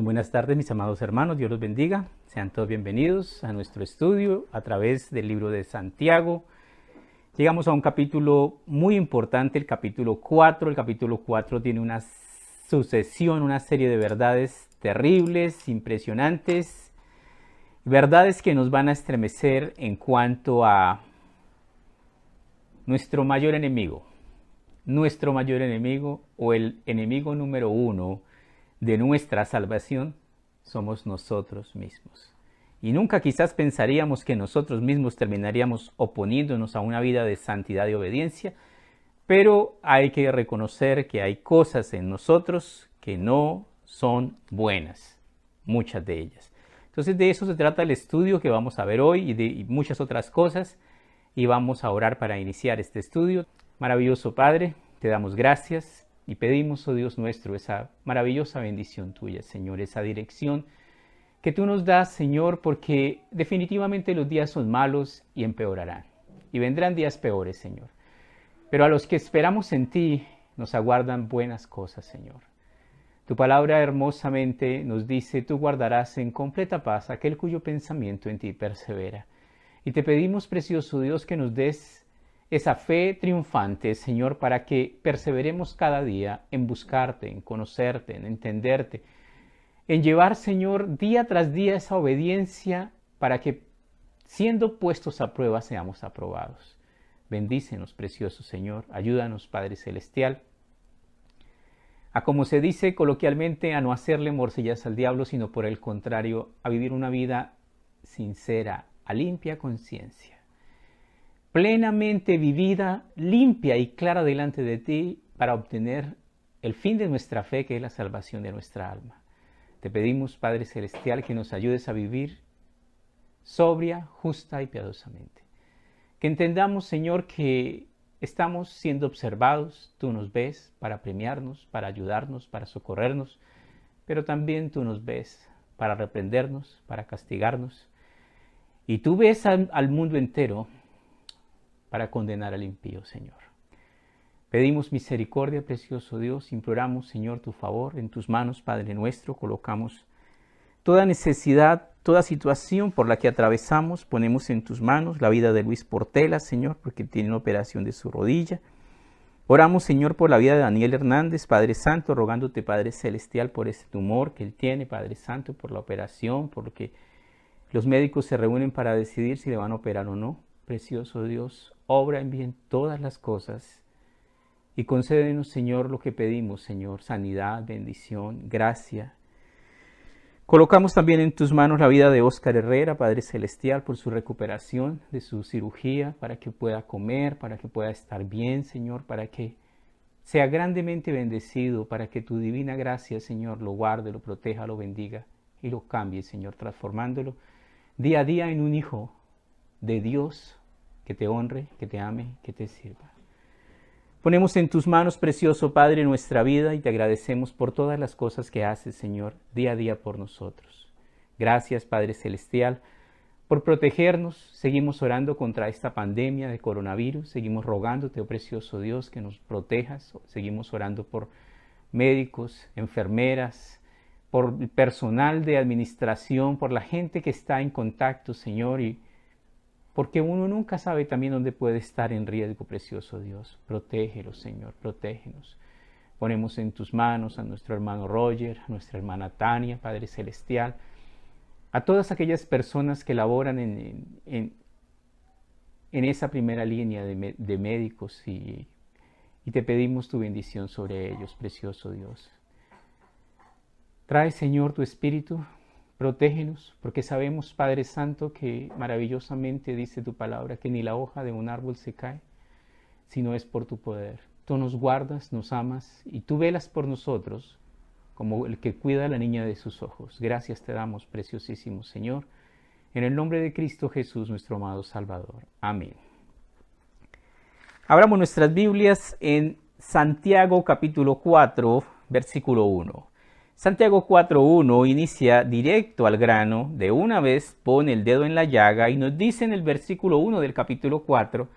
Buenas tardes, mis amados hermanos, Dios los bendiga. Sean todos bienvenidos a nuestro estudio a través del libro de Santiago. Llegamos a un capítulo muy importante, el capítulo 4. El capítulo 4 tiene una sucesión, una serie de verdades terribles, impresionantes, verdades que nos van a estremecer en cuanto a nuestro mayor enemigo o el enemigo número uno de nuestra salvación somos nosotros mismos. Y nunca quizás pensaríamos que nosotros mismos terminaríamos oponiéndonos a una vida de santidad y obediencia, pero hay que reconocer que hay cosas en nosotros que no son buenas, muchas de ellas. Entonces de eso se trata el estudio que vamos a ver hoy y muchas otras cosas, y vamos a orar para iniciar este estudio. Maravilloso Padre, te damos gracias y pedimos, oh Dios nuestro, esa maravillosa bendición tuya, Señor, esa dirección que tú nos das, Señor, porque definitivamente los días son malos y empeorarán. Y vendrán días peores, Señor. Pero a los que esperamos en ti nos aguardan buenas cosas, Señor. Tu palabra hermosamente nos dice, tú guardarás en completa paz aquel cuyo pensamiento en ti persevera. Y te pedimos, precioso Dios, que nos des esa fe triunfante, Señor, para que perseveremos cada día en buscarte, en conocerte, en entenderte, en llevar, Señor, día tras día esa obediencia para que, siendo puestos a prueba, seamos aprobados. Bendícenos, precioso Señor, ayúdanos, Padre Celestial, a, como se dice coloquialmente, a no hacerle morcillas al diablo, sino por el contrario, a vivir una vida sincera, a limpia conciencia, plenamente vivida, limpia y clara delante de ti, para obtener el fin de nuestra fe, que es la salvación de nuestra alma. Te pedimos, Padre Celestial, que nos ayudes a vivir sobria, justa y piadosamente. Que entendamos, Señor, que estamos siendo observados, tú nos ves para premiarnos, para ayudarnos, para socorrernos, pero también tú nos ves para reprendernos, para castigarnos. Y tú ves al mundo entero para condenar al impío, Señor. Pedimos misericordia, precioso Dios, imploramos, Señor, tu favor. En tus manos, Padre nuestro, colocamos toda necesidad, toda situación por la que atravesamos, ponemos en tus manos la vida de Luis Portela, Señor, porque tiene una operación de su rodilla. Oramos, Señor, por la vida de Daniel Hernández, Padre Santo, rogándote, Padre Celestial, por ese tumor que él tiene, Padre Santo, por la operación, por lo que los médicos se reúnen para decidir si le van a operar o no. Precioso Dios, obra en bien todas las cosas y concédenos, Señor, lo que pedimos, Señor, sanidad, bendición, gracia. Colocamos también en tus manos la vida de Óscar Herrera, Padre Celestial, por su recuperación de su cirugía, para que pueda comer, para que pueda estar bien, Señor, para que sea grandemente bendecido, para que tu divina gracia, Señor, lo guarde, lo proteja, lo bendiga y lo cambie, Señor, transformándolo día a día en un hijo de Dios que te honre, que te ame, que te sirva. Ponemos en tus manos, precioso Padre, nuestra vida y te agradecemos por todas las cosas que haces, Señor, día a día por nosotros. Gracias, Padre Celestial, por protegernos. Seguimos orando contra esta pandemia de coronavirus. Seguimos rogándote, oh precioso Dios, que nos protejas. Seguimos orando por médicos, enfermeras, por el personal de administración, por la gente que está en contacto, Señor, y porque uno nunca sabe también dónde puede estar en riesgo, precioso Dios. Protégelos, Señor, protégenos. Ponemos en tus manos a nuestro hermano Roger, a nuestra hermana Tania, Padre Celestial, a todas aquellas personas que laboran en esa primera línea de médicos y te pedimos tu bendición sobre ellos, precioso Dios. Trae, Señor, tu Espíritu, protégenos, porque sabemos, Padre Santo, que maravillosamente dice tu palabra, que ni la hoja de un árbol se cae, sino es por tu poder. Tú nos guardas, nos amas, y tú velas por nosotros, como el que cuida a la niña de sus ojos. Gracias te damos, preciosísimo Señor, en el nombre de Cristo Jesús, nuestro amado Salvador. Amén. Abramos nuestras Biblias en Santiago capítulo 4, versículo 1. Santiago 4.1 inicia directo al grano, de una vez pone el dedo en la llaga y nos dice en el versículo 1 del capítulo 4,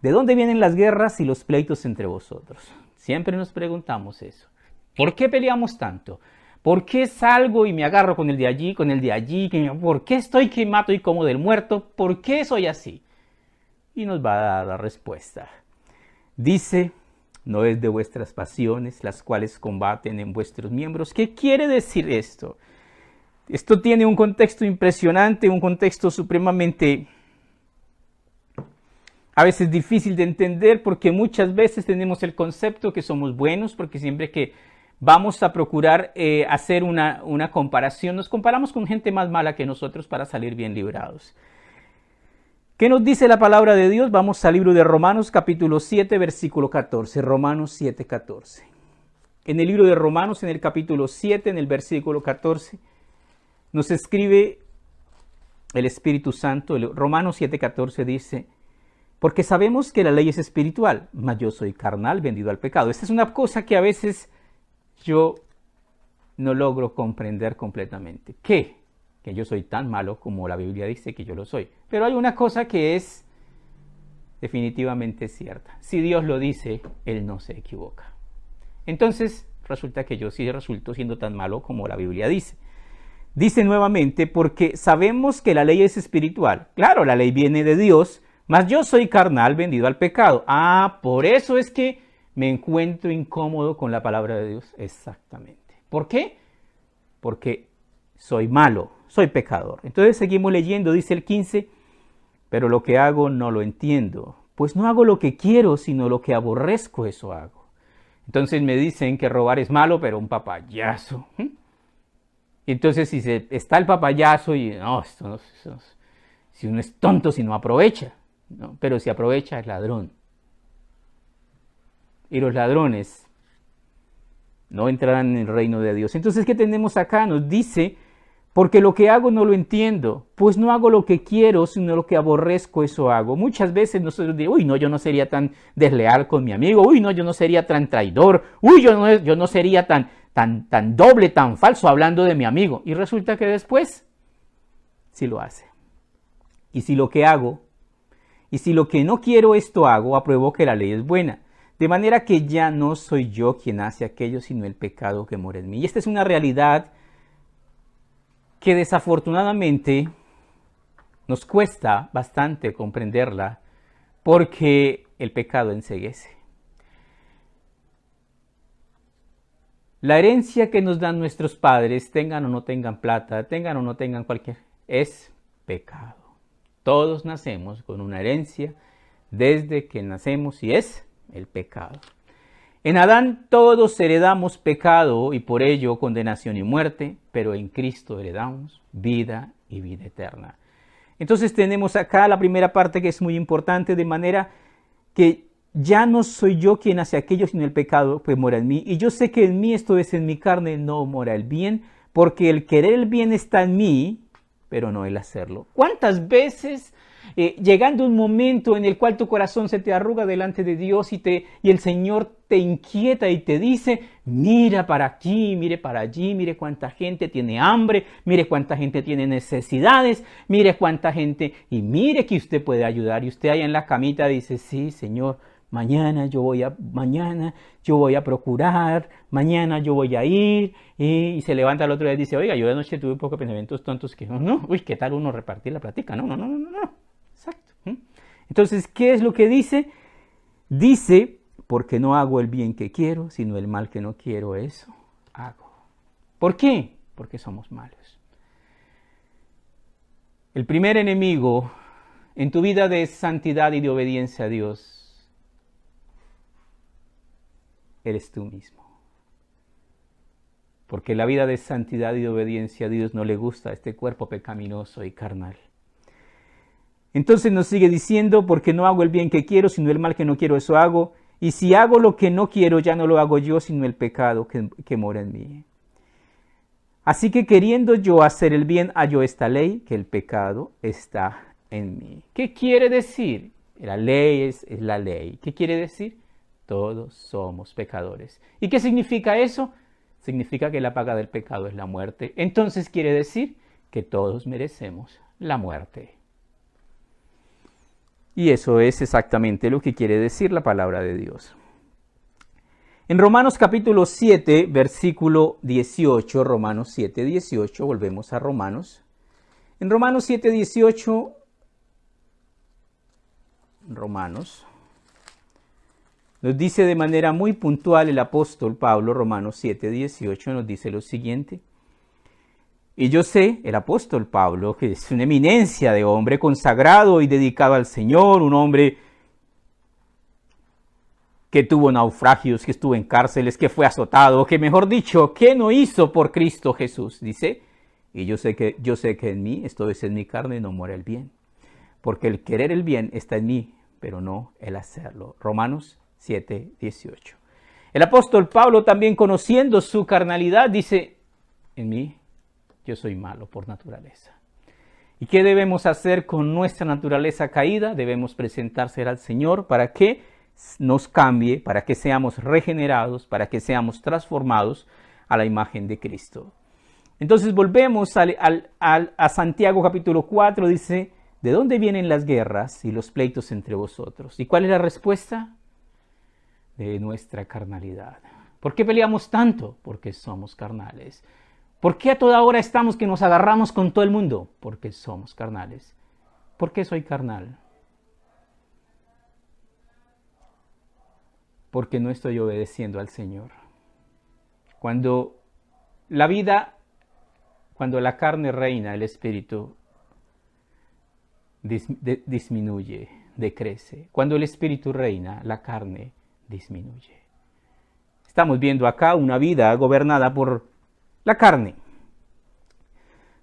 ¿de dónde vienen las guerras y los pleitos entre vosotros? Siempre nos preguntamos eso. ¿Por qué peleamos tanto? ¿Por qué salgo y me agarro con el de allí, con el de allí? ¿Por qué estoy que mato y como del muerto? ¿Por qué soy así? Y nos va a dar la respuesta. Dice, no es de vuestras pasiones las cuales combaten en vuestros miembros. ¿Qué quiere decir esto? Esto tiene un contexto impresionante, un contexto supremamente a veces difícil de entender, porque muchas veces tenemos el concepto que somos buenos, porque siempre que vamos a procurar hacer una comparación, nos comparamos con gente más mala que nosotros para salir bien librados. ¿Qué nos dice la palabra de Dios? Vamos al libro de Romanos capítulo 7, versículo 14. Romanos 7, 14. En el libro de Romanos, en el capítulo 7, en el versículo 14, nos escribe el Espíritu Santo. Romanos 7, 14 dice, porque sabemos que la ley es espiritual, mas yo soy carnal, vendido al pecado. Esta es una cosa que a veces yo no logro comprender completamente. ¿Qué? Que yo soy tan malo como la Biblia dice que yo lo soy. Pero hay una cosa que es definitivamente cierta. Si Dios lo dice, Él no se equivoca. Entonces, resulta que yo sí resulto siendo tan malo como la Biblia dice. Dice nuevamente, porque sabemos que la ley es espiritual. Claro, la ley viene de Dios, mas yo soy carnal, vendido al pecado. Por eso es que me encuentro incómodo con la palabra de Dios. Exactamente. ¿Por qué? Porque soy malo, soy pecador. Entonces seguimos leyendo, dice el 15, pero lo que hago no lo entiendo, pues no hago lo que quiero, sino lo que aborrezco, eso hago. Entonces me dicen que robar es malo, pero un papayazo. Entonces si está el papayazo y no, si uno es tonto si no aprovecha, ¿no? Pero si aprovecha es ladrón. Y los ladrones no entrarán en el reino de Dios. Entonces, ¿qué tenemos acá? Nos dice, porque lo que hago no lo entiendo, pues no hago lo que quiero, sino lo que aborrezco, eso hago. Muchas veces nosotros decimos, uy, no, yo no sería tan desleal con mi amigo, uy, no, yo no sería tan traidor, uy, yo no sería tan doble, tan falso hablando de mi amigo. Y resulta que después sí lo hace. Y si lo que hago, y si lo que no quiero esto hago, apruebo que la ley es buena. De manera que ya no soy yo quien hace aquello, sino el pecado que mora en mí. Y esta es una realidad que desafortunadamente nos cuesta bastante comprenderla, porque el pecado enceguece. La herencia que nos dan nuestros padres, tengan o no tengan plata, tengan o no tengan cualquier, es pecado. Todos nacemos con una herencia desde que nacemos y es el pecado. En Adán todos heredamos pecado y por ello condenación y muerte, pero en Cristo heredamos vida y vida eterna. Entonces tenemos acá la primera parte que es muy importante, de manera que ya no soy yo quien hace aquello, sino el pecado que mora en mí. Y yo sé que en mí, esto es en mi carne, no mora el bien, porque el querer el bien está en mí, pero no el hacerlo. ¿Cuántas veces llegando un momento en el cual tu corazón se te arruga delante de Dios y el Señor te inquieta y te dice, mira para aquí, mire para allí, mire cuánta gente tiene hambre, mire cuánta gente tiene necesidades, mire cuánta gente, y mire que usted puede ayudar, y usted ahí en la camita dice, sí, Señor, mañana yo voy a procurar, mañana yo voy a ir, y se levanta el otro día y dice, oiga, yo anoche tuve un poco de pensamientos tontos que no, uy, ¿qué tal uno repartir la plática? No. Exacto. Entonces, ¿qué es lo que dice? Dice, porque no hago el bien que quiero, sino el mal que no quiero, eso hago. ¿Por qué? Porque somos malos. El primer enemigo en tu vida de santidad y de obediencia a Dios eres tú mismo. Porque la vida de santidad y de obediencia a Dios no le gusta a este cuerpo pecaminoso y carnal. Entonces nos sigue diciendo, porque no hago el bien que quiero, sino el mal que no quiero, eso hago. Y si hago lo que no quiero, ya no lo hago yo, sino el pecado que mora en mí. Así que queriendo yo hacer el bien, hallo esta ley, que el pecado está en mí. ¿Qué quiere decir? La ley es la ley. ¿Qué quiere decir? Todos somos pecadores. ¿Y qué significa eso? Significa que la paga del pecado es la muerte. Entonces quiere decir que todos merecemos la muerte. Y eso es exactamente lo que quiere decir la palabra de Dios. En Romanos capítulo 7, versículo 18, Romanos 7, 18, volvemos a Romanos. En Romanos 7, 18, Romanos, nos dice de manera muy puntual el apóstol Pablo, Romanos 7, 18, nos dice lo siguiente. Y yo sé, el apóstol Pablo, que es una eminencia de hombre consagrado y dedicado al Señor, un hombre que tuvo naufragios, que estuvo en cárceles, que fue azotado, que mejor dicho, que no hizo por Cristo Jesús, dice, y yo sé que en mí, esto es en mi carne, no muere el bien, porque el querer el bien está en mí, pero no el hacerlo. Romanos 7, 18. El apóstol Pablo, también conociendo su carnalidad, dice, en mí, yo soy malo por naturaleza. ¿Y qué debemos hacer con nuestra naturaleza caída? Debemos presentársela al Señor para que nos cambie, para que seamos regenerados, para que seamos transformados a la imagen de Cristo. Entonces volvemos a Santiago capítulo 4, dice, ¿de dónde vienen las guerras y los pleitos entre vosotros? ¿Y cuál es la respuesta? De nuestra carnalidad. ¿Por qué peleamos tanto? Porque somos carnales. ¿Por qué a toda hora estamos que nos agarramos con todo el mundo? Porque somos carnales. ¿Por qué soy carnal? Porque no estoy obedeciendo al Señor. Cuando la carne reina, el espíritu disminuye, decrece. Cuando el espíritu reina, la carne disminuye. Estamos viendo acá una vida gobernada por la carne.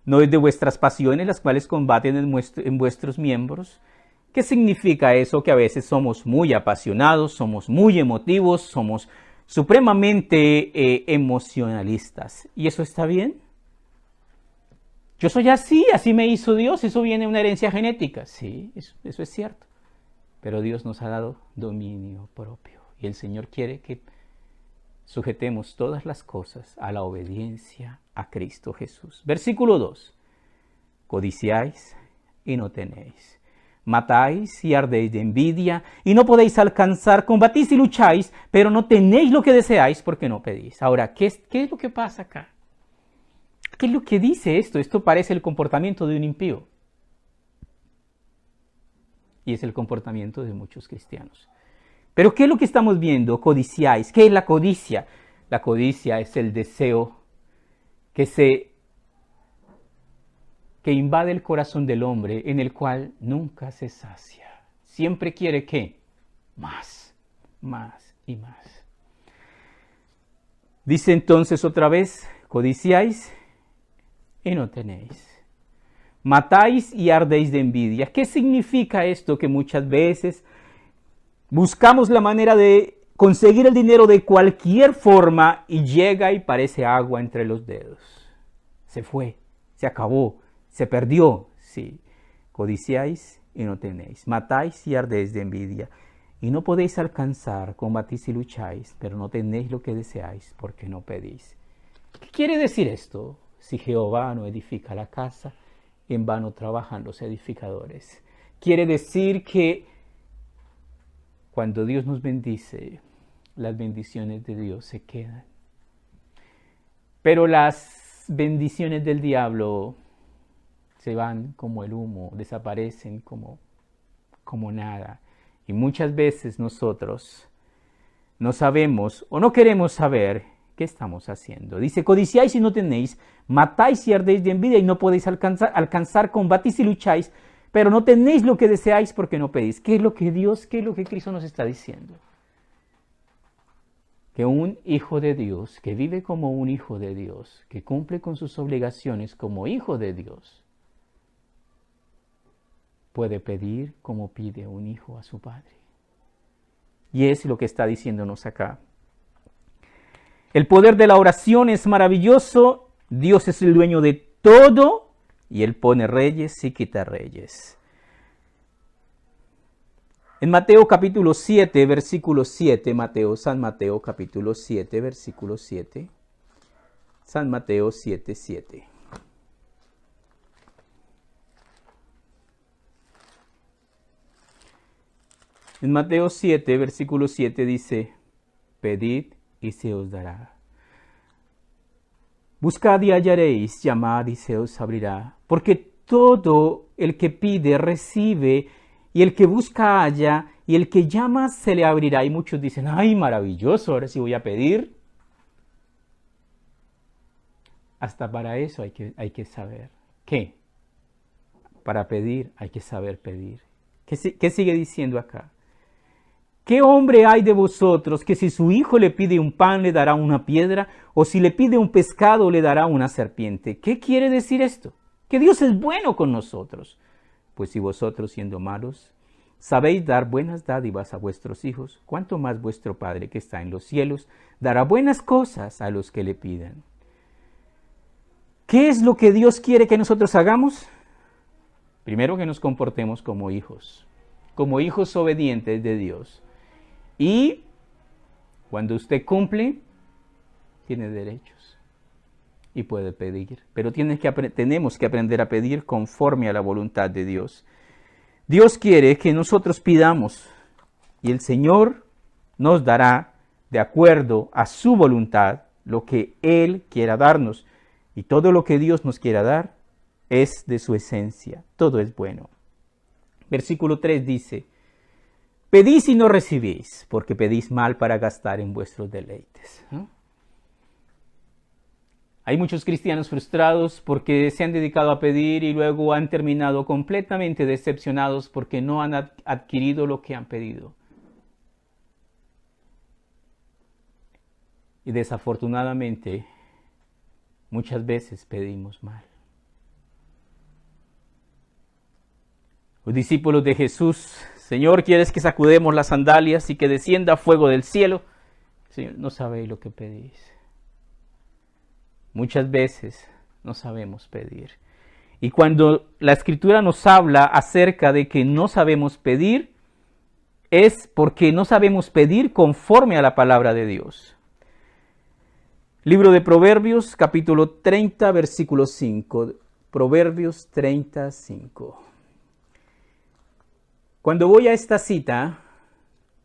No es de vuestras pasiones las cuales combaten en vuestros miembros. ¿Qué significa eso? Que a veces somos muy apasionados, somos muy emotivos, somos supremamente emocionalistas. ¿Y eso está bien? Yo soy así me hizo Dios, eso viene de una herencia genética. Sí, eso es cierto. Pero Dios nos ha dado dominio propio. Y el Señor quiere que sujetemos todas las cosas a la obediencia a Cristo Jesús. Versículo 2. Codiciáis y no tenéis. Matáis y ardéis de envidia y no podéis alcanzar. Combatís y lucháis, pero no tenéis lo que deseáis porque no pedís. Ahora, ¿qué es lo que pasa acá? ¿Qué es lo que dice esto? Esto parece el comportamiento de un impío. Y es el comportamiento de muchos cristianos. Pero ¿qué es lo que estamos viendo? Codiciáis. ¿Qué es la codicia? La codicia es el deseo que invade el corazón del hombre, en el cual nunca se sacia. Siempre quiere ¿qué? Más, más y más. Dice entonces otra vez, codiciáis y no tenéis. Matáis y ardéis de envidia. ¿Qué significa esto? Que muchas veces buscamos la manera de conseguir el dinero de cualquier forma y llega y parece agua entre los dedos. Se fue, se acabó, se perdió. Sí, codiciáis y no tenéis. Matáis y ardéis de envidia. Y no podéis alcanzar, combatís y lucháis, pero no tenéis lo que deseáis porque no pedís. ¿Qué quiere decir esto? Si Jehová no edifica la casa, en vano trabajan los edificadores. Quiere decir que cuando Dios nos bendice, las bendiciones de Dios se quedan. Pero las bendiciones del diablo se van como el humo, desaparecen como nada. Y muchas veces nosotros no sabemos o no queremos saber qué estamos haciendo. Dice, codiciáis y no tenéis, matáis y ardéis de envidia y no podéis alcanzar, combatís y lucháis, pero no tenéis lo que deseáis porque no pedís. ¿Qué es lo que Cristo nos está diciendo? Que un hijo de Dios, que vive como un hijo de Dios, que cumple con sus obligaciones como hijo de Dios, puede pedir como pide un hijo a su padre. Y es lo que está diciéndonos acá. El poder de la oración es maravilloso. Dios es el dueño de todo y Él pone reyes y quita reyes. En Mateo capítulo 7, versículo 7, San Mateo capítulo 7, versículo 7. San Mateo 7, 7. En Mateo 7, versículo 7 dice, pedid y se os dará. Buscad y hallaréis, llamad y se os abrirá. Porque todo el que pide recibe, y el que busca halla, y el que llama se le abrirá. Y muchos dicen, ay, maravilloso, ahora sí voy a pedir. Hasta para eso hay que saber. ¿Qué? Para pedir hay que saber pedir. ¿Qué sigue diciendo acá? ¿Qué hombre hay de vosotros que si su hijo le pide un pan le dará una piedra, o si le pide un pescado le dará una serpiente? ¿Qué quiere decir esto? Que Dios es bueno con nosotros. Pues si vosotros, siendo malos, sabéis dar buenas dádivas a vuestros hijos, ¿cuánto más vuestro Padre que está en los cielos dará buenas cosas a los que le pidan? ¿Qué es lo que Dios quiere que nosotros hagamos? Primero, que nos comportemos como hijos obedientes de Dios. Y cuando usted cumple, tiene derechos y puede pedir. Pero tenemos que aprender a pedir conforme a la voluntad de Dios. Dios quiere que nosotros pidamos y el Señor nos dará, de acuerdo a su voluntad, lo que Él quiera darnos. Y todo lo que Dios nos quiera dar es de su esencia. Todo es bueno. Versículo 3 dice, pedís y no recibís, porque pedís mal para gastar en vuestros deleites. ¿No? Hay muchos cristianos frustrados porque se han dedicado a pedir y luego han terminado completamente decepcionados porque no han adquirido lo que han pedido. Y desafortunadamente, muchas veces pedimos mal. Los discípulos de Jesús, Señor, ¿quieres que sacudemos las sandalias y que descienda fuego del cielo? Señor, no sabéis lo que pedís. Muchas veces no sabemos pedir. Y cuando la Escritura nos habla acerca de que no sabemos pedir, es porque no sabemos pedir conforme a la palabra de Dios. Libro de Proverbios, capítulo 30, versículo 5. Proverbios 35. Cuando voy a esta cita,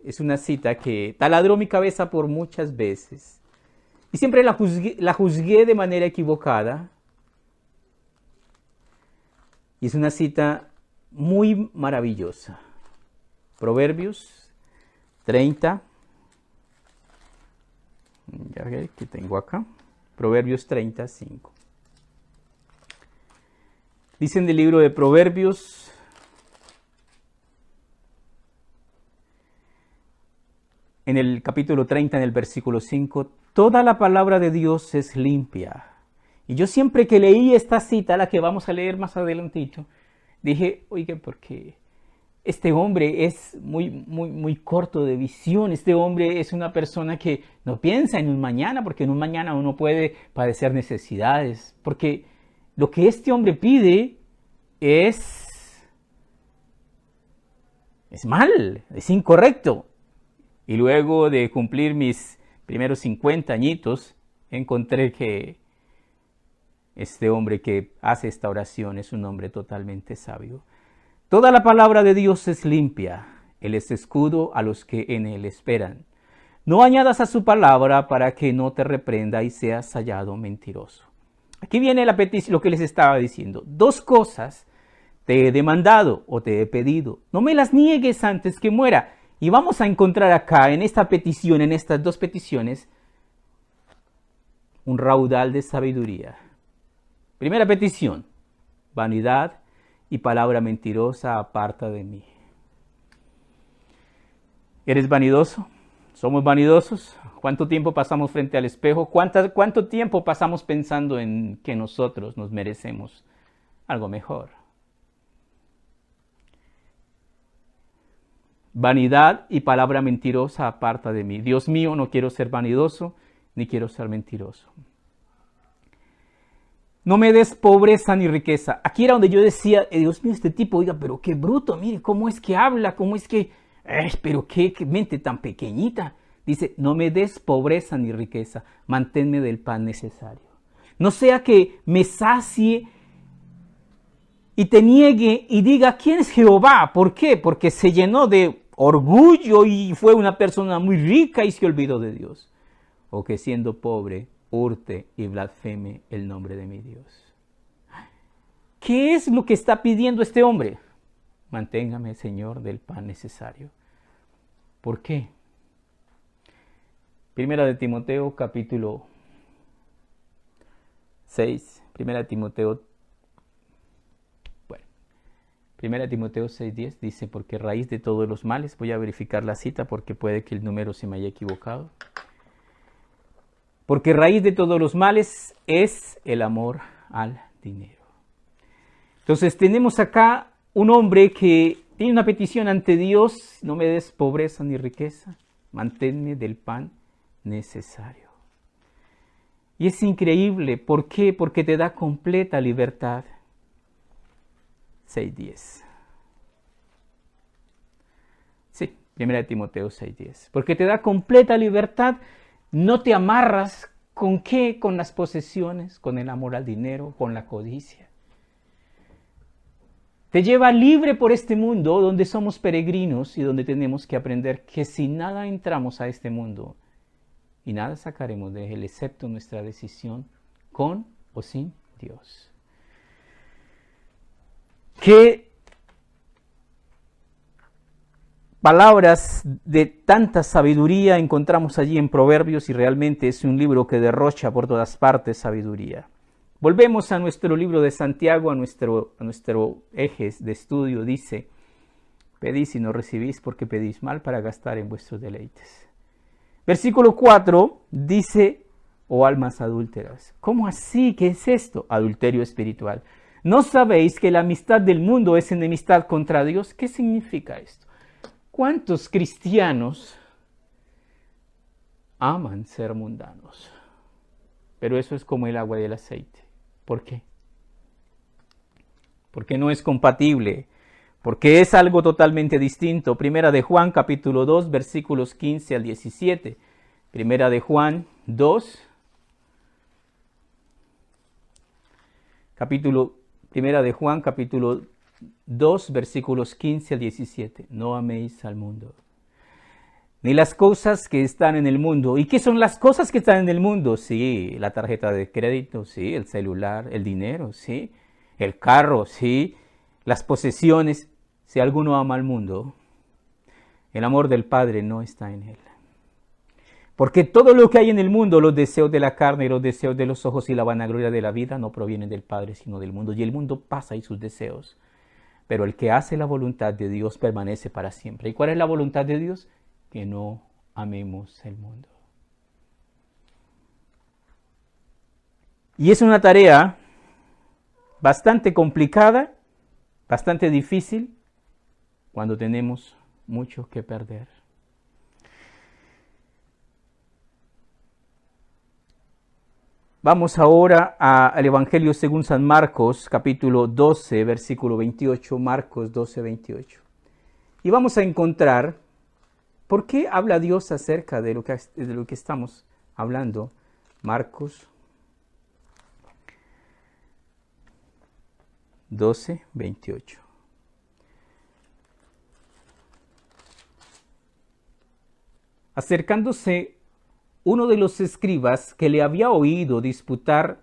es una cita que taladró mi cabeza por muchas veces. Y siempre la juzgué de manera equivocada. Y es una cita muy maravillosa. Proverbios 30. Ya ve que tengo acá. Proverbios 35. Dicen del libro de Proverbios, en el capítulo 30, en el versículo 5, toda la palabra de Dios es limpia. Y yo siempre que leí esta cita, la que vamos a leer más adelantito, dije, oiga, porque este hombre es muy corto de visión. Este hombre es una persona que no piensa en un mañana, porque en un mañana uno puede padecer necesidades. Porque lo que este hombre pide es mal, es incorrecto. Y luego de cumplir mis primeros 50 añitos, encontré que este hombre que hace esta oración es un hombre totalmente sabio. Toda la palabra de Dios es limpia, Él es escudo a los que en Él esperan. No añadas a su palabra para que no te reprenda y seas hallado mentiroso. Aquí viene la petición, lo que les estaba diciendo. 2 cosas te he demandado o te he pedido. No me las niegues antes que muera. Y vamos a encontrar acá, en esta petición, en estas 2 peticiones, un raudal de sabiduría. Primera petición, vanidad y palabra mentirosa aparta de mí. ¿Eres vanidoso? ¿Somos vanidosos? ¿Cuánto tiempo pasamos frente al espejo? ¿Cuánto tiempo pasamos pensando en que nosotros nos merecemos algo mejor? Vanidad y palabra mentirosa aparta de mí. Dios mío, no quiero ser vanidoso ni quiero ser mentiroso. No me des pobreza ni riqueza. Aquí era donde yo decía, Dios mío, este tipo, oiga, pero qué bruto, mire, cómo es que habla, cómo es que, pero qué mente tan pequeñita. Dice, no me des pobreza ni riqueza, manténme del pan necesario. No sea que me sacie y te niegue y diga, ¿quién es Jehová? ¿Por qué? Porque se llenó de orgullo y fue una persona muy rica y se olvidó de Dios. o que siendo pobre hurte y blasfeme el nombre de mi Dios. ¿Qué es lo que está pidiendo este hombre? Manténgame, Señor, del pan necesario. ¿Por qué? Primera de Timoteo, capítulo 6. Primera de Timoteo 6:10 dice, porque raíz de todos los males, voy a verificar la cita porque puede que el número se me haya equivocado. Porque raíz de todos los males es el amor al dinero. Entonces tenemos acá un hombre que tiene una petición ante Dios: no me des pobreza ni riqueza, manténme del pan necesario. Y es increíble, ¿por qué? Porque te da completa libertad. 6:10. Sí, 1 Timoteo 6:10. Porque te da completa libertad, no te amarras ¿con qué? Con las posesiones, con el amor al dinero, con la codicia. Te lleva libre por este mundo donde somos peregrinos y donde tenemos que aprender que sin nada entramos a este mundo y nada sacaremos de él excepto nuestra decisión con o sin Dios. ¿Qué palabras de tanta sabiduría encontramos allí en Proverbios? Y realmente es un libro que derrocha por todas partes sabiduría. Volvemos a nuestro libro de Santiago, a nuestro eje de estudio. Dice, pedís y no recibís porque pedís mal para gastar en vuestros deleites. Versículo 4 dice, oh almas adúlteras. ¿Cómo así? ¿Qué es esto? Adulterio espiritual. ¿No sabéis que la amistad del mundo es enemistad contra Dios? ¿Qué significa esto? ¿Cuántos cristianos aman ser mundanos? Pero eso es como el agua y el aceite. ¿Por qué? Porque no es compatible, porque es algo totalmente distinto. Primera de Juan, capítulo 2, versículos 15 al 17. Primera de Juan 2, Primera de Juan, capítulo 2, versículos 15 al 17. No améis al mundo, ni las cosas que están en el mundo. ¿Y qué son las cosas que están en el mundo? Sí, la tarjeta de crédito, sí, el celular, el dinero, sí, el carro, sí, las posesiones. Si alguno ama al mundo, el amor del Padre no está en él. Porque todo lo que hay en el mundo, los deseos de la carne, los deseos de los ojos y la vanagloria de la vida, no provienen del Padre, sino del mundo. Y el mundo pasa y sus deseos. Pero el que hace la voluntad de Dios permanece para siempre. ¿Y cuál es la voluntad de Dios? Que no amemos el mundo. Y es una tarea bastante complicada, bastante difícil, cuando tenemos mucho que perder. Vamos ahora al Evangelio según San Marcos, capítulo 12, versículo 28, Marcos 12, 28. Y vamos a encontrar por qué habla Dios acerca de lo que estamos hablando. Marcos 12, 28. Acercándose uno de los escribas que le había oído disputar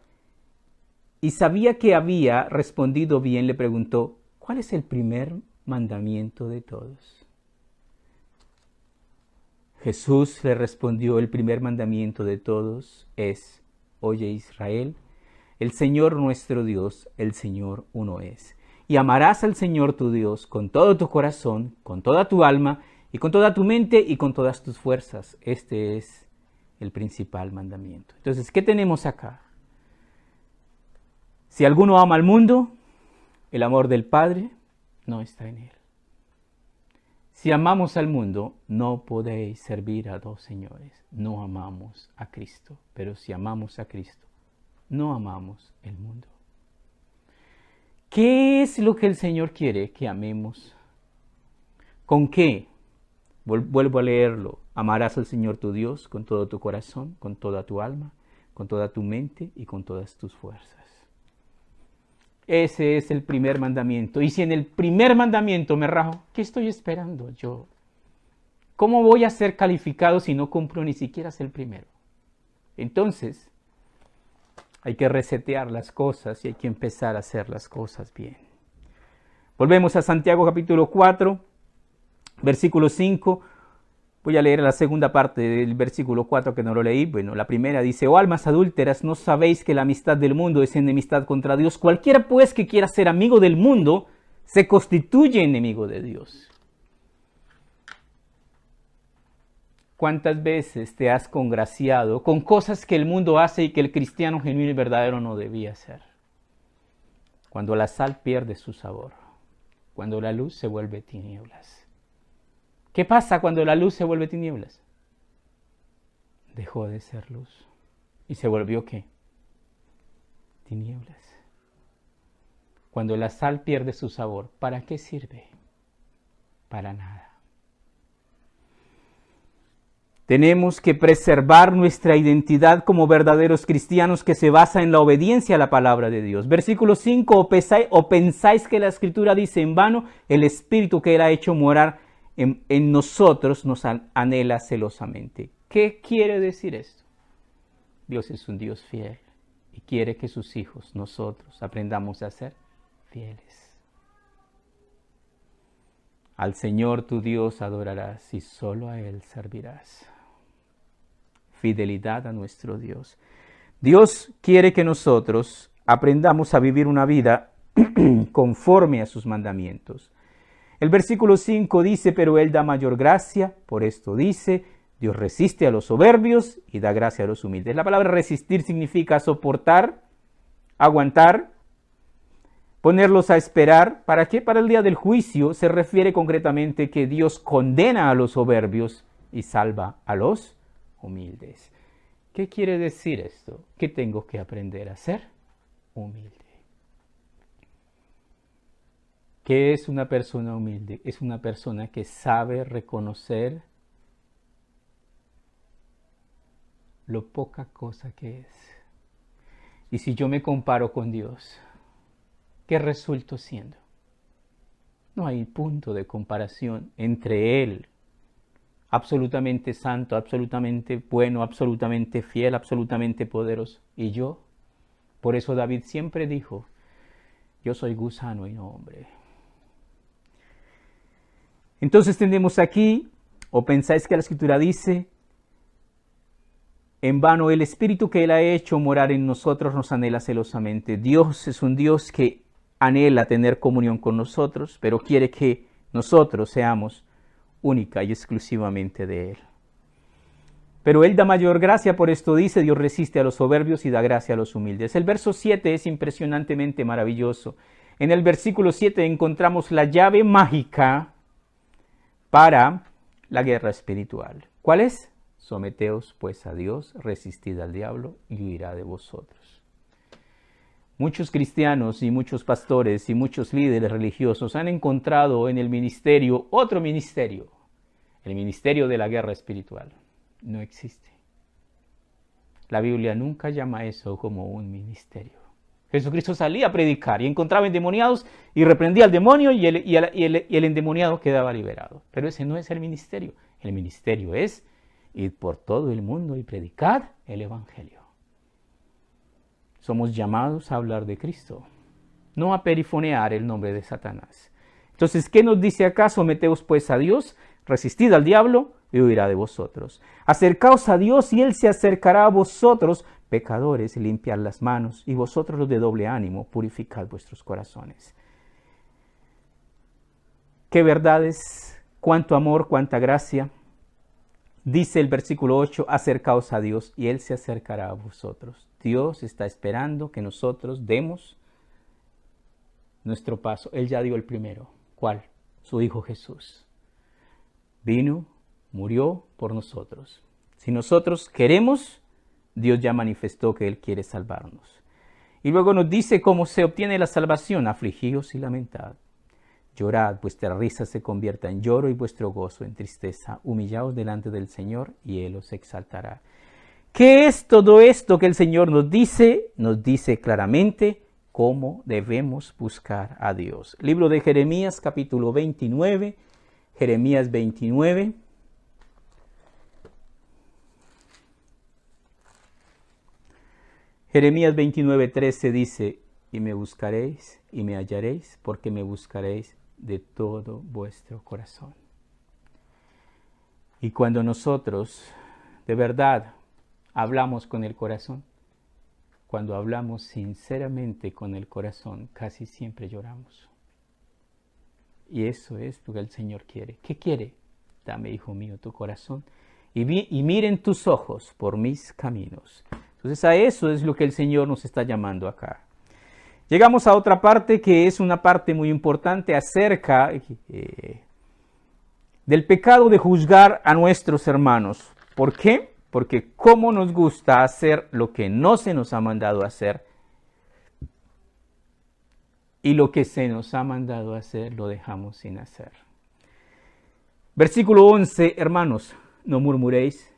y sabía que había respondido bien, le preguntó, ¿cuál es el primer mandamiento de todos? Jesús le respondió, el primer mandamiento de todos es, oye Israel, el Señor nuestro Dios, el Señor uno es. Y amarás al Señor tu Dios con todo tu corazón, con toda tu alma, y con toda tu mente y con todas tus fuerzas. Este es el principal mandamiento. Entonces, ¿qué tenemos acá? Si alguno ama al mundo, el amor del Padre no está en él. Si amamos al mundo, no podéis servir a dos señores. No amamos a Cristo, pero si amamos a Cristo, no amamos el mundo. ¿Qué es lo que el Señor quiere que amemos? ¿Con qué? Vuelvo a leerlo. Amarás al Señor tu Dios con todo tu corazón, con toda tu alma, con toda tu mente y con todas tus fuerzas. Ese es el primer mandamiento. Y si en el primer mandamiento me rajo, ¿qué estoy esperando yo? ¿Cómo voy a ser calificado si no cumplo ni siquiera el primero? Entonces, hay que resetear las cosas y hay que empezar a hacer las cosas bien. Volvemos a Santiago capítulo 4, versículo 5. Voy a leer la segunda parte del versículo 4 que no lo leí. Bueno, la primera dice: oh almas adúlteras, ¿no sabéis que la amistad del mundo es enemistad contra Dios? Cualquiera pues que quiera ser amigo del mundo, se constituye enemigo de Dios. ¿Cuántas veces te has congraciado con cosas que el mundo hace y que el cristiano genuino y verdadero no debía hacer? Cuando la sal pierde su sabor, cuando la luz se vuelve tinieblas. ¿Qué pasa cuando la luz se vuelve tinieblas? Dejó de ser luz. ¿Y se volvió qué? Tinieblas. Cuando la sal pierde su sabor, ¿para qué sirve? Para nada. Tenemos que preservar nuestra identidad como verdaderos cristianos que se basa en la obediencia a la palabra de Dios. Versículo 5, ¿o pensáis que la Escritura dice en vano? El Espíritu que Él ha hecho morar en nosotros nos anhela celosamente. ¿Qué quiere decir esto? Dios es un Dios fiel y quiere que sus hijos, nosotros, aprendamos a ser fieles. Al Señor tu Dios adorarás y solo a Él servirás. Fidelidad a nuestro Dios. Dios quiere que nosotros aprendamos a vivir una vida conforme a sus mandamientos. El versículo 5 dice: pero Él da mayor gracia, por esto dice: Dios resiste a los soberbios y da gracia a los humildes. La palabra resistir significa soportar, aguantar, ponerlos a esperar. ¿Para qué? Para el día del juicio. Se refiere concretamente que Dios condena a los soberbios y salva a los humildes. ¿Qué quiere decir esto? ¿Qué tengo que aprender a ser? Humilde. ¿Qué es una persona humilde? Es una persona que sabe reconocer lo poca cosa que es. Y si yo me comparo con Dios, ¿qué resulto siendo? No hay punto de comparación entre Él, absolutamente santo, absolutamente bueno, absolutamente fiel, absolutamente poderoso, y yo. Por eso David siempre dijo: yo soy gusano y no hombre. Entonces tenemos aquí: ¿o pensáis que la Escritura dice en vano? El Espíritu que Él ha hecho morar en nosotros nos anhela celosamente. Dios es un Dios que anhela tener comunión con nosotros, pero quiere que nosotros seamos única y exclusivamente de Él. Pero Él da mayor gracia, por esto dice: Dios resiste a los soberbios y da gracia a los humildes. El verso 7 es impresionantemente maravilloso. En el versículo 7 encontramos la llave mágica para la guerra espiritual. ¿Cuál es? Someteos pues a Dios, resistid al diablo y huirá de vosotros. Muchos cristianos y muchos pastores y muchos líderes religiosos han encontrado en el ministerio otro ministerio, el ministerio de la guerra espiritual. No existe. La Biblia nunca llama eso como un ministerio. Jesucristo salía a predicar y encontraba endemoniados y reprendía al demonio y el endemoniado quedaba liberado. Pero ese no es el ministerio. El ministerio es ir por todo el mundo y predicar el Evangelio. Somos llamados a hablar de Cristo, no a perifonear el nombre de Satanás. Entonces, ¿qué nos dice acá? Someteos pues a Dios, resistid al diablo y huirá de vosotros. Acercaos a Dios y Él se acercará a vosotros. Pecadores, limpiad las manos, y vosotros los de doble ánimo, purificad vuestros corazones. Qué verdades, cuánto amor, cuánta gracia. Dice el versículo 8, acercaos a Dios y Él se acercará a vosotros. Dios está esperando que nosotros demos nuestro paso. Él ya dio el primero. ¿Cuál? Su Hijo Jesús. Vino, murió por nosotros. Si nosotros queremos, Dios ya manifestó que Él quiere salvarnos. Y luego nos dice cómo se obtiene la salvación: afligíos y lamentad. Llorad, vuestra risa se convierta en lloro y vuestro gozo en tristeza. Humillaos delante del Señor y Él os exaltará. ¿Qué es todo esto que el Señor nos dice? Nos dice claramente cómo debemos buscar a Dios. Libro de Jeremías, capítulo 29. Jeremías 29. Jeremías 29:13 dice, y me buscaréis y me hallaréis, porque me buscaréis de todo vuestro corazón. Y cuando nosotros de verdad hablamos con el corazón, cuando hablamos sinceramente con el corazón, casi siempre lloramos. Y eso es lo que el Señor quiere. ¿Qué quiere? Dame, hijo mío, tu corazón y miren tus ojos por mis caminos. Entonces a eso es lo que el Señor nos está llamando acá. Llegamos a otra parte que es una parte muy importante acerca del pecado de juzgar a nuestros hermanos. ¿Por qué? Porque cómo nos gusta hacer lo que no se nos ha mandado hacer, y lo que se nos ha mandado hacer lo dejamos sin hacer. Versículo 11, hermanos, no murmuréis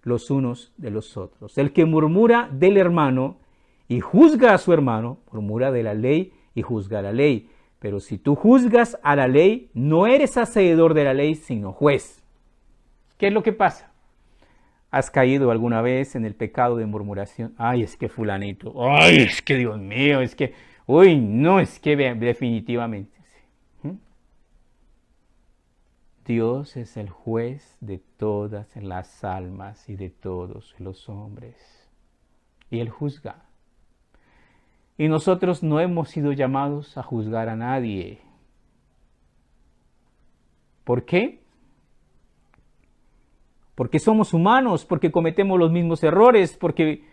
los unos de los otros. El que murmura del hermano y juzga a su hermano, murmura de la ley y juzga a la ley. Pero si tú juzgas a la ley, no eres hacedor de la ley, sino juez. ¿Qué es lo que pasa? ¿Has caído alguna vez en el pecado de murmuración? Ay, es que fulanito, ay, es que Dios mío, es que, uy, no, es que definitivamente. ¿Sí? Dios es el juez de todas las almas y de todos los hombres. Y Él juzga. Y nosotros no hemos sido llamados a juzgar a nadie. ¿Por qué? Porque somos humanos, porque cometemos los mismos errores, porque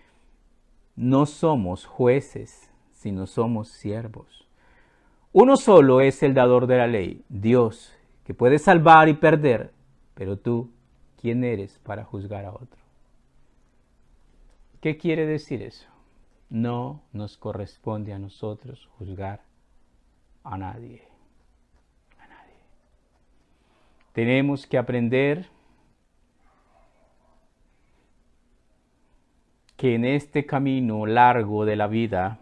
no somos jueces, sino somos siervos. Uno solo es el dador de la ley, Dios, que puede salvar y perder, pero tú, ¿quién eres para juzgar a otro? ¿Qué quiere decir eso? No nos corresponde a nosotros juzgar a nadie. A nadie. Tenemos que aprender que en este camino largo de la vida,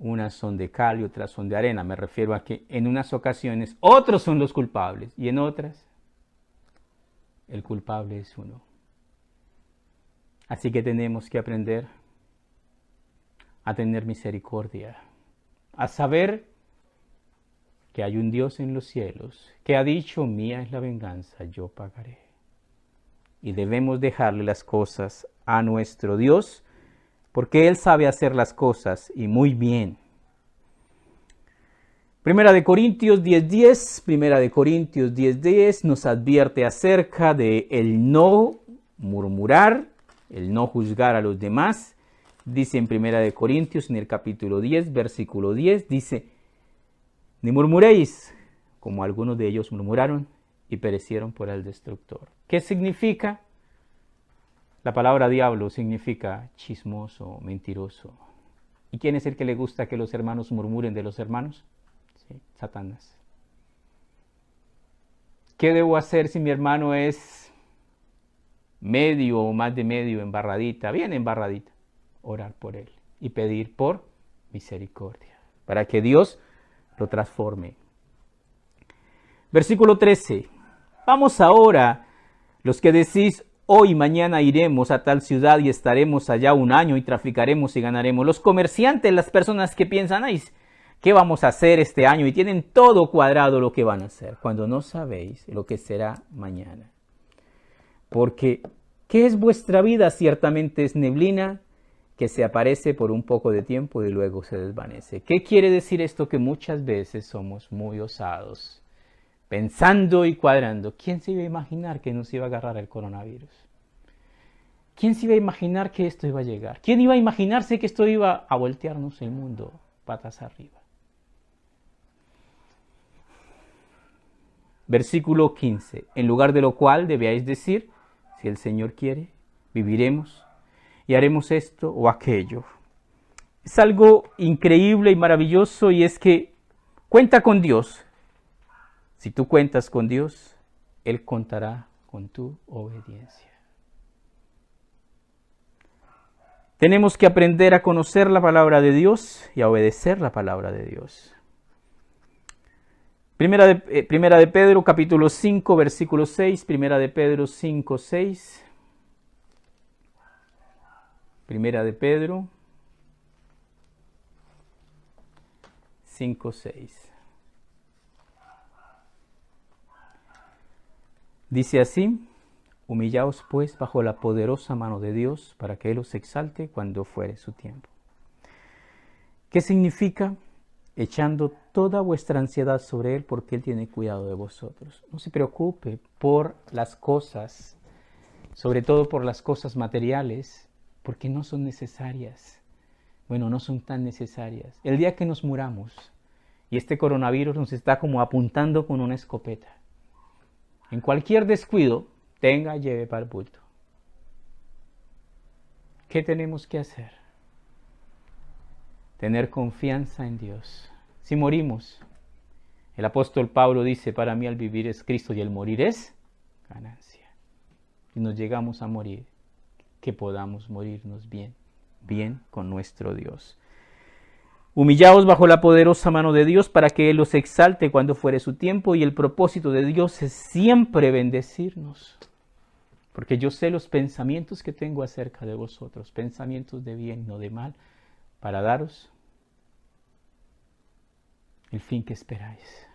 unas son de cal y otras son de arena. Me refiero a que en unas ocasiones otros son los culpables y en otras el culpable es uno. Así que tenemos que aprender a tener misericordia, a saber que hay un Dios en los cielos que ha dicho, mía es la venganza, yo pagaré. Y debemos dejarle las cosas a nuestro Dios, porque Él sabe hacer las cosas y muy bien. Primera de Corintios 10:10, Primera de Corintios 10:10 nos advierte acerca de el no murmurar, el no juzgar a los demás. Dice en Primera de Corintios, en el capítulo 10, versículo 10, dice, ni murmuréis, como algunos de ellos murmuraron y perecieron por el destructor. ¿Qué significa? La palabra diablo significa chismoso, mentiroso. ¿Y quién es el que le gusta que los hermanos murmuren de los hermanos? Sí, Satanás. ¿Qué debo hacer si mi hermano es medio o más de medio embarradita? Bien embarradita. Orar por él y pedir por misericordia, para que Dios lo transforme. Versículo 13. Vamos ahora, los que decís, hoy mañana iremos a tal ciudad y estaremos allá un año y traficaremos y ganaremos. Los comerciantes, las personas que piensan, ay, ¿qué vamos a hacer este año? Y tienen todo cuadrado lo que van a hacer, cuando no sabéis lo que será mañana. Porque, ¿qué es vuestra vida? Ciertamente es neblina que se aparece por un poco de tiempo y luego se desvanece. ¿Qué quiere decir esto? Que muchas veces somos muy osados, pensando y cuadrando. ¿Quién se iba a imaginar que nos iba a agarrar el coronavirus? ¿Quién se iba a imaginar que esto iba a llegar? ¿Quién iba a imaginarse que esto iba a voltearnos el mundo patas arriba? Versículo 15. En lugar de lo cual debíais decir, si el Señor quiere, viviremos y haremos esto o aquello. Es algo increíble y maravilloso, y es que cuenta con Dios. Si tú cuentas con Dios, Él contará con tu obediencia. Tenemos que aprender a conocer la palabra de Dios y a obedecer la palabra de Dios. Primera de Pedro, capítulo 5, versículo 6. Primera de Pedro 5, 6. Primera de Pedro 5:6. Dice así: humillaos pues bajo la poderosa mano de Dios, para que Él os exalte cuando fuere su tiempo. ¿Qué significa? Echando toda vuestra ansiedad sobre Él, porque Él tiene cuidado de vosotros. No se preocupe por las cosas, sobre todo por las cosas materiales, porque no son necesarias. Bueno, no son tan necesarias. El día que nos muramos, y este coronavirus nos está como apuntando con una escopeta, en cualquier descuido, lleve para el bulto. ¿Qué tenemos que hacer? Tener confianza en Dios. Si morimos, el apóstol Pablo dice: para mí el vivir es Cristo y el morir es ganancia. Si nos llegamos a morir, que podamos morirnos bien, bien con nuestro Dios. Humillaos bajo la poderosa mano de Dios, para que Él los exalte cuando fuere su tiempo, y el propósito de Dios es siempre bendecirnos. Porque yo sé los pensamientos que tengo acerca de vosotros, pensamientos de bien, no de mal, para daros el fin que esperáis.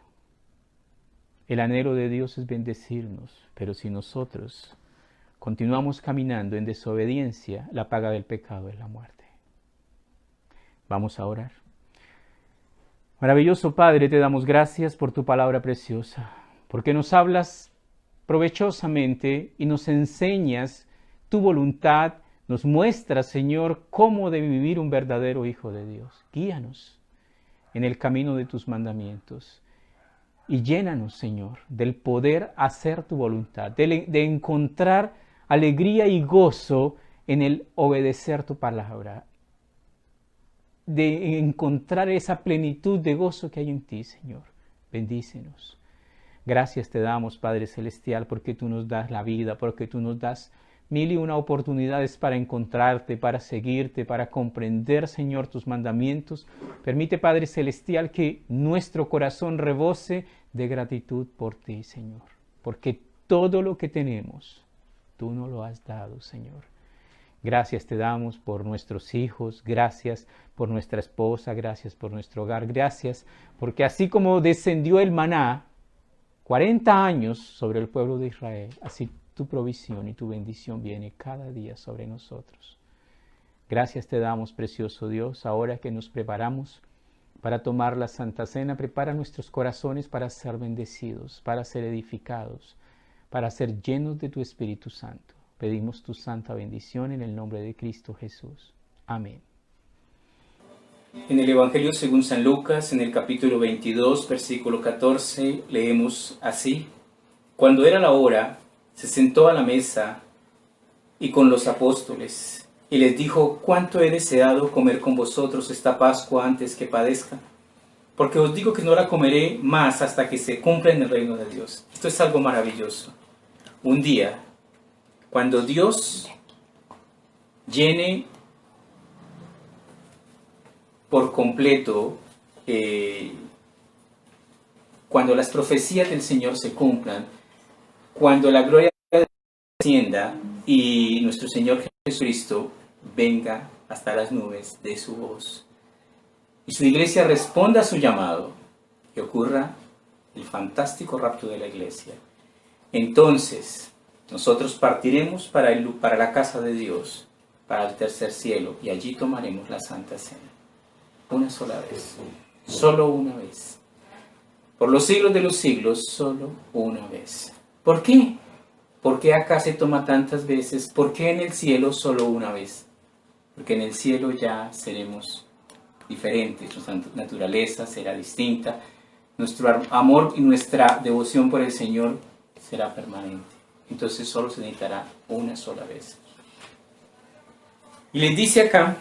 El anhelo de Dios es bendecirnos, pero si nosotros continuamos caminando en desobediencia, la paga del pecado es la muerte. Vamos a orar. Maravilloso Padre, te damos gracias por tu palabra preciosa, porque nos hablas provechosamente y nos enseñas tu voluntad, nos muestras, Señor, cómo debe vivir un verdadero hijo de Dios. Guíanos en el camino de tus mandamientos y llénanos, Señor, del poder hacer tu voluntad, de encontrar alegría y gozo en el obedecer tu palabra, de encontrar esa plenitud de gozo que hay en ti, Señor. Bendícenos. Gracias te damos, Padre Celestial, porque tú nos das la vida, porque tú nos das 1001 oportunidades para encontrarte, para seguirte, para comprender, Señor, tus mandamientos. Permite, Padre Celestial, que nuestro corazón rebose de gratitud por ti, Señor, porque todo lo que tenemos, tú nos lo has dado, Señor. Gracias te damos por nuestros hijos, gracias por nuestra esposa, gracias por nuestro hogar, gracias porque así como descendió el maná 40 años sobre el pueblo de Israel, así tu provisión y tu bendición viene cada día sobre nosotros. Gracias te damos, precioso Dios, ahora que nos preparamos para tomar la Santa Cena. Prepara nuestros corazones para ser bendecidos, para ser edificados, para ser llenos de tu Espíritu Santo. Pedimos tu santa bendición en el nombre de Cristo Jesús. Amén. En el Evangelio según San Lucas, en el capítulo 22, versículo 14, leemos así: cuando era la hora, se sentó a la mesa y con los apóstoles, y les dijo: cuánto he deseado comer con vosotros esta Pascua antes que padezca, porque os digo que no la comeré más hasta que se cumpla en el reino de Dios. Esto es algo maravilloso. Un día, cuando Dios llene por completo, cuando las profecías del Señor se cumplan, cuando la gloria de Dios descienda y nuestro Señor Jesucristo venga hasta las nubes de su voz y su iglesia responda a su llamado, que ocurra el fantástico rapto de la iglesia, entonces nosotros partiremos para la casa de Dios, para el tercer cielo, y allí tomaremos la Santa Cena. Una sola vez, solo una vez. Por los siglos de los siglos, solo una vez. ¿Por qué? ¿Por qué acá se toma tantas veces? ¿Por qué en el cielo solo una vez? Porque en el cielo ya seremos diferentes, nuestra naturaleza será distinta, nuestro amor y nuestra devoción por el Señor será permanente. Entonces solo se necesitará una sola vez. Y les dice acá: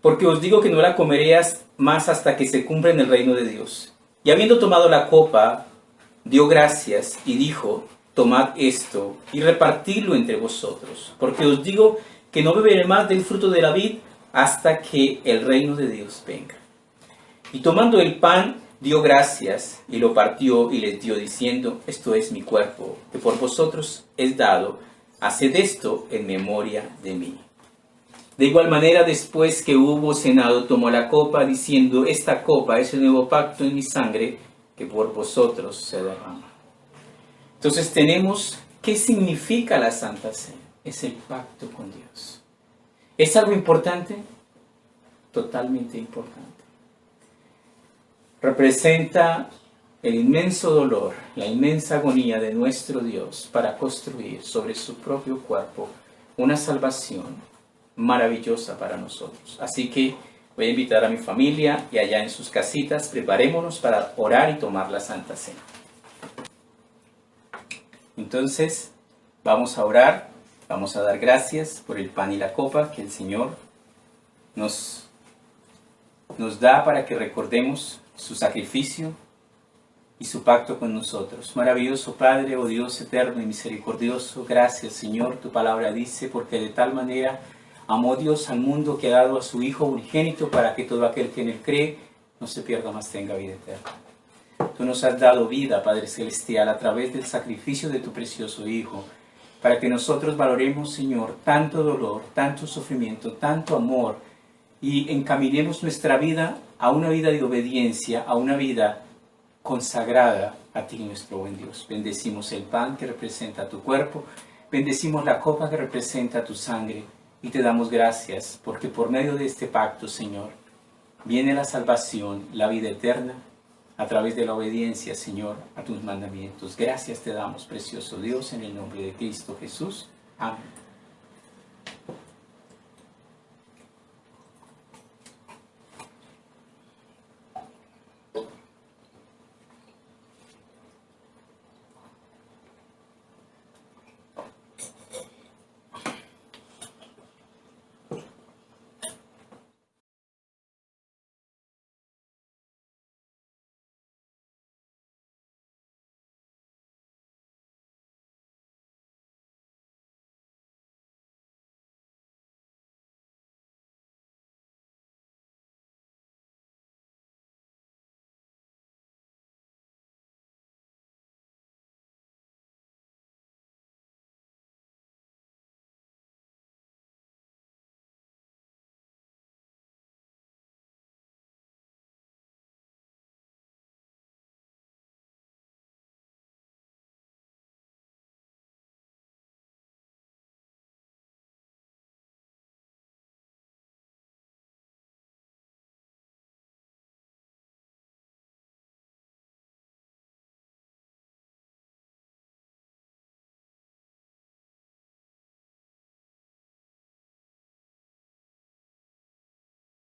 porque os digo que no la comeréis más hasta que se cumpla en el reino de Dios. Y habiendo tomado la copa, dio gracias y dijo: tomad esto y repartidlo entre vosotros, porque os digo que no beberé más del fruto de la vid hasta que el reino de Dios venga. Y tomando el pan, dio gracias y lo partió y les dio diciendo: esto es mi cuerpo, que por vosotros es dado, Haced esto en memoria de mí. De igual manera, después que hubo cenado, tomó la copa, diciendo, esta copa es el nuevo pacto en mi sangre, que por vosotros se derrama. Entonces tenemos, ¿qué significa la Santa Cena? Es el pacto con Dios. ¿Es algo importante? Totalmente importante. Representa el inmenso dolor, la inmensa agonía de nuestro Dios para construir sobre su propio cuerpo una salvación maravillosa para nosotros. Así que voy a invitar a mi familia y allá en sus casitas, preparémonos para orar y tomar la Santa Cena. Entonces, vamos a orar, vamos a dar gracias por el pan y la copa que el Señor nos da para que recordemos su sacrificio y su pacto con nosotros. Maravilloso Padre, oh Dios eterno y misericordioso, gracias Señor, tu palabra dice, porque de tal manera amó Dios al mundo que ha dado a su Hijo unigénito para que todo aquel que en él cree no se pierda, mas tenga vida eterna. Tú nos has dado vida, Padre Celestial, a través del sacrificio de tu precioso Hijo, para que nosotros valoremos, Señor, tanto dolor, tanto sufrimiento, tanto amor, y encaminemos nuestra vida a una vida de obediencia, a una vida consagrada a ti, nuestro buen Dios. Bendecimos el pan que representa tu cuerpo, bendecimos la copa que representa tu sangre, y te damos gracias, porque por medio de este pacto, Señor, viene la salvación, la vida eterna, a través de la obediencia, Señor, a tus mandamientos. Gracias te damos, precioso Dios, en el nombre de Cristo Jesús. Amén.